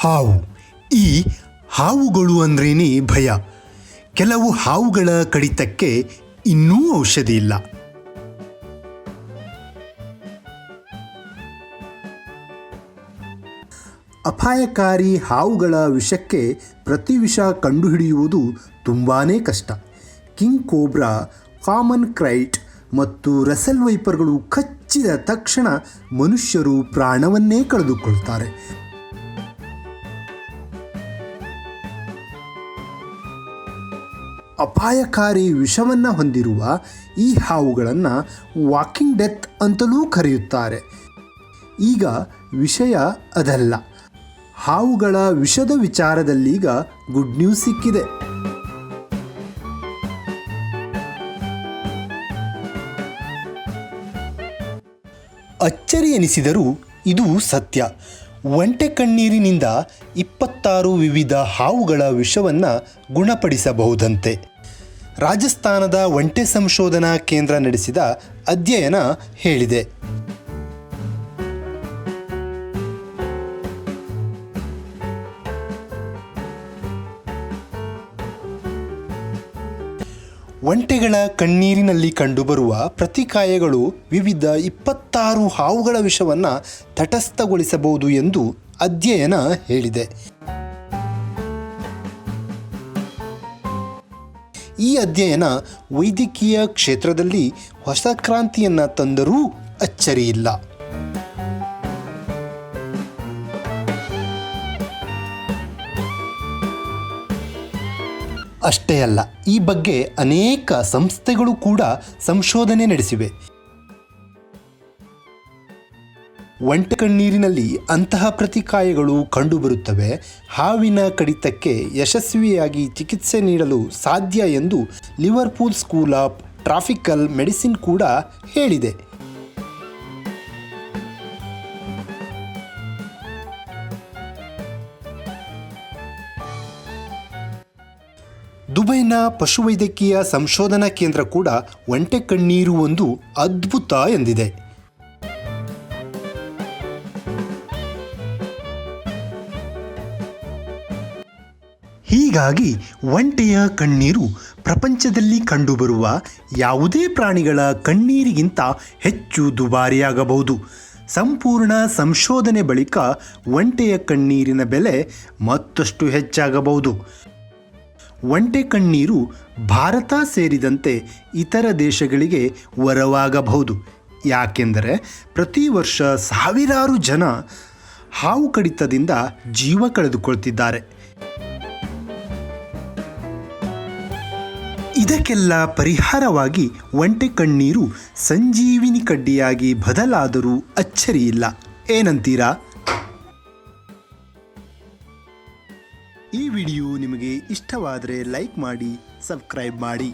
ಹಾವು. ಈ ಹಾವುಗಳು ಅಂದ್ರೇನೆ ಭಯ. ಕೆಲವು ಹಾವುಗಳ ಕಡಿತಕ್ಕೆ ಇನ್ನೂ ಔಷಧಿ ಇಲ್ಲ. ಅಪಾಯಕಾರಿ ಹಾವುಗಳ ವಿಷಕ್ಕೆ ಪ್ರತಿವಿಷ ಕಂಡುಹಿಡಿಯುವುದು ತುಂಬಾ ಕಷ್ಟ. ಕಿಂಗ್ ಕೋಬ್ರಾ, ಕಾಮನ್ ಕ್ರೈಟ್ ಮತ್ತು ರಸೆಲ್ ವೈಪರ್ಗಳು ಕಚ್ಚಿದ ತಕ್ಷಣ ಮನುಷ್ಯರು ಪ್ರಾಣವನ್ನೇ ಕಳೆದುಕೊಳ್ತಾರೆ. ಅಪಾಯಕಾರಿ ವಿಷವನ್ನು ಹೊಂದಿರುವ ಈ ಹಾವುಗಳನ್ನು ವಾಕಿಂಗ್ ಡೆತ್ ಅಂತಲೂ ಕರೆಯುತ್ತಾರೆ. ಈಗ ವಿಷಯ ಅದಲ್ಲ. ಹಾವುಗಳ ವಿಷದ ವಿಚಾರದಲ್ಲೀಗ ಗುಡ್ ನ್ಯೂಸ್ ಸಿಕ್ಕಿದೆ. ಅಚ್ಚರಿ ಎನಿಸಿದರೂ ಇದು ಸತ್ಯ. ಒಂಟೆ ಕಣ್ಣೀರಿನಿಂದ 26 ವಿವಿಧ ಹಾವುಗಳ ವಿಷವನ್ನು ಗುಣಪಡಿಸಬಹುದಂತೆ. ರಾಜಸ್ಥಾನದ ಒಂಟೆ ಸಂಶೋಧನಾ ಕೇಂದ್ರ ನಡೆಸಿದ ಅಧ್ಯಯನ ಹೇಳಿದೆ. ಒಂಟೆಗಳ ಕಣ್ಣೀರಿನಲ್ಲಿ ಕಂಡುಬರುವ ಪ್ರತಿಕಾಯಗಳು ವಿವಿಧ 26 ಹಾವುಗಳ ವಿಷವನ್ನು ತಟಸ್ಥಗೊಳಿಸಬಹುದು ಎಂದು ಅಧ್ಯಯನ ಹೇಳಿದೆ. ಈ ಅಧ್ಯಯನ ವೈದ್ಯಕೀಯ ಕ್ಷೇತ್ರದಲ್ಲಿ ಹೊಸ ಕ್ರಾಂತಿಯನ್ನು ತಂದರೂ ಅಚ್ಚರಿಯಿಲ್ಲ. ಅಷ್ಟೇ ಅಲ್ಲ, ಈ ಬಗ್ಗೆ ಅನೇಕ ಸಂಸ್ಥೆಗಳು ಕೂಡ ಸಂಶೋಧನೆ ನಡೆಸಿವೆ. ಒಂಟೆ ಕಣ್ಣೀರಿನಲ್ಲಿ ಅಂತಹ ಪ್ರತಿಕಾಯಗಳು ಕಂಡುಬರುತ್ತವೆ. ಹಾವಿನ ಕಡಿತಕ್ಕೆ ಯಶಸ್ವಿಯಾಗಿ ಚಿಕಿತ್ಸೆ ನೀಡಲು ಸಾಧ್ಯ ಎಂದು Liverpool school of tropical medicine ಕೂಡ ಹೇಳಿದೆ. ದುಬೈನ ಪಶುವೈದ್ಯಕೀಯ ಸಂಶೋಧನಾ ಕೇಂದ್ರ ಕೂಡ ಒಂಟೆ ಕಣ್ಣೀರು ಒಂದು ಅದ್ಭುತ ಎಂದಿದೆ. ಹೀಗಾಗಿ ಒಂಟೆಯ ಕಣ್ಣೀರು ಪ್ರಪಂಚದಲ್ಲಿ ಕಂಡುಬರುವ ಯಾವುದೇ ಪ್ರಾಣಿಗಳ ಕಣ್ಣೀರಿಗಿಂತ ಹೆಚ್ಚು ದುಬಾರಿಯಾಗಬಹುದು. ಸಂಪೂರ್ಣ ಸಂಶೋಧನೆ ಬಳಿಕ ಒಂಟೆಯ ಕಣ್ಣೀರಿನ ಬೆಲೆ ಮತ್ತಷ್ಟು ಹೆಚ್ಚಾಗಬಹುದು. ಒಂಟೆ ಕಣ್ಣೀರು ಭಾರತ ಸೇರಿದಂತೆ ಇತರ ದೇಶಗಳಿಗೆ ವರವಾಗಬಹುದು. ಯಾಕೆಂದರೆ ಪ್ರತಿ ವರ್ಷ ಸಾವಿರಾರು ಜನ ಹಾವು ಕಡಿತದಿಂದ ಜೀವ ಕಳೆದುಕೊಳ್ತಿದ್ದಾರೆ. ಇದಕ್ಕೆಲ್ಲ ಪರಿಹಾರವಾಗಿ ಒಂಟೆ ಕಣ್ಣೀರು ಸಂಜೀವಿನಿ ಕಡ್ಡಿಯಾಗಿ ಬದಲಾದರೂ ಅಚ್ಚರಿಯಿಲ್ಲ. ಏನಂತೀರಾ? ಈ ವಿಡಿಯೋ ನಿಮಗೆ ಇಷ್ಟವಾದರೆ ಲೈಕ್ ಮಾಡಿ, ಸಬ್ಸ್ಕ್ರೈಬ್ ಮಾಡಿ.